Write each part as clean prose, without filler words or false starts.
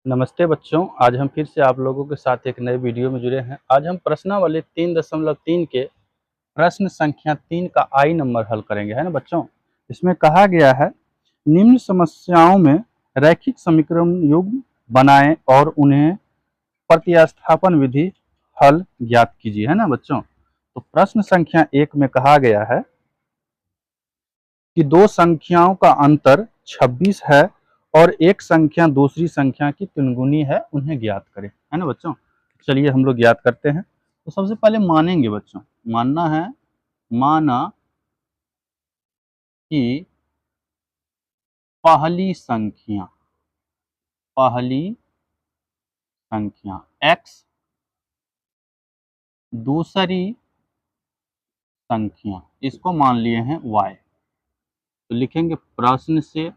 नमस्ते बच्चों, आज हम फिर से आप लोगों के साथ एक नए वीडियो में जुड़े हैं। आज हम प्रश्नावली 3.3 के प्रश्न संख्या 3 का आई नंबर हल करेंगे, है ना बच्चों। इसमें कहा गया है, निम्न समस्याओं में रैखिक समीकरण युग्म बनाएं और उन्हें प्रतिस्थापन विधि हल ज्ञात कीजिए, है ना बच्चों। तो प्रश्न संख्या 1 में कहा गया है कि दो संख्याओं का अंतर 26 है और एक संख्या दूसरी संख्या की तिनगुनी है, उन्हें ज्ञात करें, है ना बच्चों। चलिए हम लोग ज्ञात करते हैं। तो सबसे पहले मानेंगे बच्चों, मानना है, माना कि पहली संख्या x दूसरी संख्या इसको मान लिए हैं y। तो लिखेंगे प्रश्न से,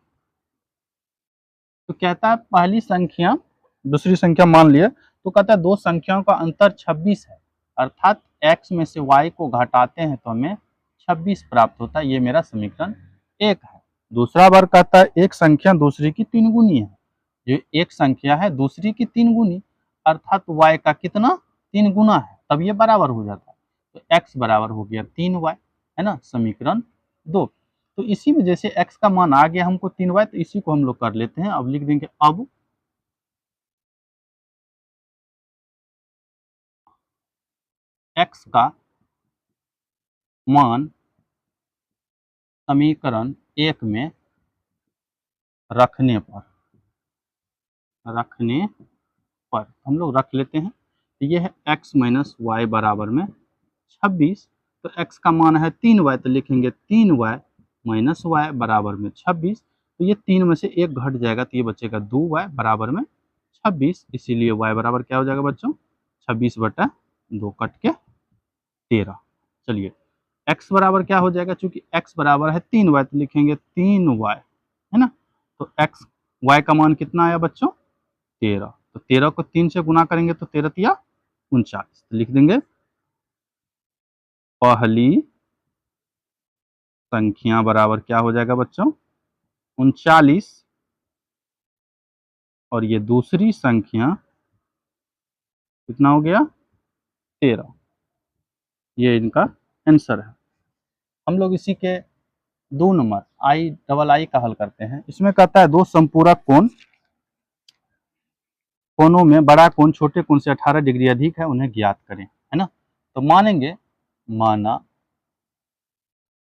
तो कहता है पहली संख्या दूसरी संख्या मान लिए, तो कहता है दो संख्याओं का अंतर 26 है, अर्थात x में से y को घटाते हैं तो हमें 26 प्राप्त होता है। ये मेरा समीकरण 1 है। दूसरा बार कहता है एक संख्या दूसरी की 3 गुनी है। जो एक संख्या है दूसरी की 3 गुनी, अर्थात y का कितना 3 गुना है, तब ये बराबर हो जाता है। तो x बराबर हो गया 3y, है ना, समीकरण 2। तो इसी में जैसे x का मान आ गया हमको 3y, तो इसी को हम लोग कर लेते हैं। अब लिख देंगे, अब x का मान समीकरण 1 में रखने पर हम लोग रख लेते हैं। तो ये है x माइनस वाई बराबर में 26। तो x का मान है 3y, तो लिखेंगे 3y माइनस वाई बराबर में 26। तो ये 3 में से 1 घट जाएगा, तो ये बचेगा 2y बराबर में 26। इसीलिए y बराबर क्या हो जाएगा बच्चों, 26/2 कट के 13। चलिए x बराबर क्या हो जाएगा, चूंकि x बराबर है 3y, तो लिखेंगे 3y, है ना। तो x y का मान कितना आया बच्चों, 13। तो 13 को 3 से गुना करेंगे तो 13 तिया 39। तो लिख देंगे पहली संख्या बराबर क्या हो जाएगा बच्चों, 39, और ये दूसरी संख्या कितना हो गया, 13। ये इनका आंसर है। हम लोग इसी के 2 नंबर आई का हल करते हैं। इसमें कहता है दो संपूरक कोणों में बड़ा कोण छोटे कोण से 18 डिग्री अधिक है, उन्हें ज्ञात करें, है ना। तो मानेंगे, माना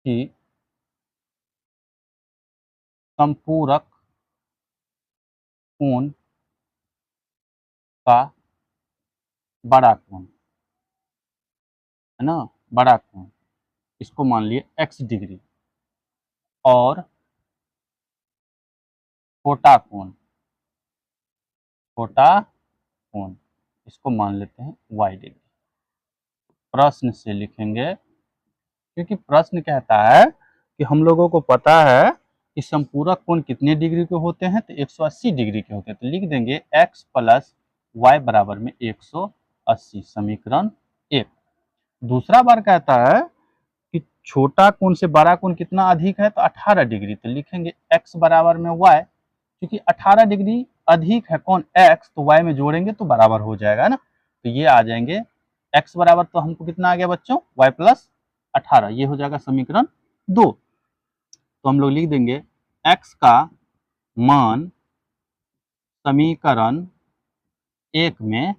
कि संपूरक कोण का बड़ा कोण, है ना, बड़ा कोण, इसको मान लिए x डिग्री, और छोटा कोण इसको मान लेते हैं y डिग्री। प्रश्न से लिखेंगे, क्योंकि प्रश्न कहता है कि हम लोगों को पता है कि संपूरक कोण कितने डिग्री के होते हैं, तो 180 डिग्री के होते हैं। तो लिख देंगे x प्लस वाई बराबर में 180, समीकरण 1। दूसरा बार कहता है कि छोटा कोण से बड़ा कोण कितना अधिक है, तो 18 डिग्री। तो लिखेंगे x बराबर में y, क्योंकि 18 डिग्री अधिक है कौन, x, तो y में जोड़ेंगे तो बराबर हो जाएगा ना। तो ये आ जाएंगे x बराबर, तो हमको कितना आ गया बच्चों, y प्लस 18, ये हो जाएगा समीकरण 2। तो हम लोग लिख देंगे x का मान समीकरण 1 में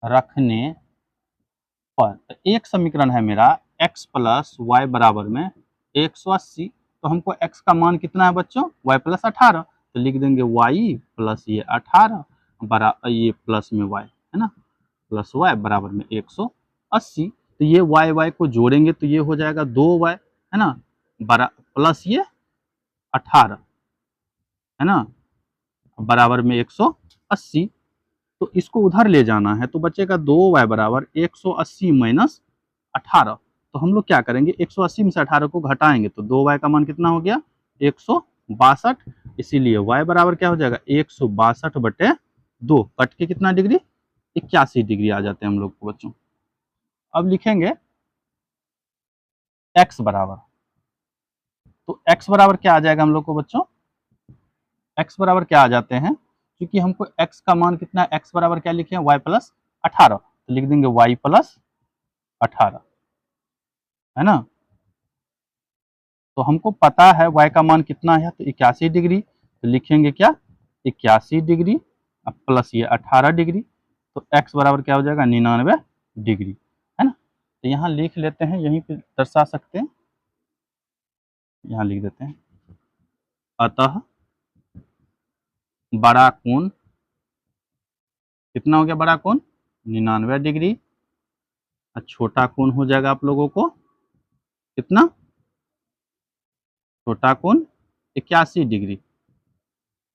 रखने पर, तो एक समीकरण है मेरा x प्लस वाई बराबर में 180। तो हमको x का मान कितना है बच्चों, y प्लस 18। तो लिख देंगे y प्लस ये 18 बरा ये प्लस में y, है ना, प्लस y बराबर में 180। तो ये y को जोड़ेंगे तो ये हो जाएगा 2y, है ना, प्लस ये 18, है ना, बराबर में 180। तो इसको उधर ले जाना है, तो बचेगा 2y बराबर 180 माइनस 18। तो हम लोग क्या करेंगे, 180 में से 18 को घटाएंगे तो 2y का मान कितना हो गया, 162। इसीलिए y बराबर क्या हो जाएगा, 162/2 कट के कितना डिग्री, 81 डिग्री आ जाते हैं हम लोग को बच्चों। अब लिखेंगे x बराबर, तो x बराबर क्या आ जाएगा हम लोग को बच्चों, x बराबर क्या आ जाते हैं, क्योंकि हमको x का मान कितना है, x बराबर क्या लिखे हैं, y प्लस 18, तो लिख देंगे y प्लस 18, है ना। तो हमको पता है y का मान कितना है, तो 81 डिग्री, तो लिखेंगे क्या, 81 डिग्री प्लस ये 18 डिग्री, तो x बराबर क्या हो जाएगा, 99 डिग्री, है ना। तो यहाँ लिख लेते हैं, यहीं पे दर्शा सकते हैं, यहाँ लिख देते हैं, अतः बड़ा कोण कितना हो गया, बड़ा कोण 99 डिग्री, और छोटा कोण हो जाएगा आप लोगों को कितना, छोटा कोण 81 डिग्री,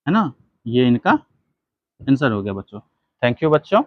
है ना। ये इनका आंसर हो गया बच्चों। थैंक यू बच्चों।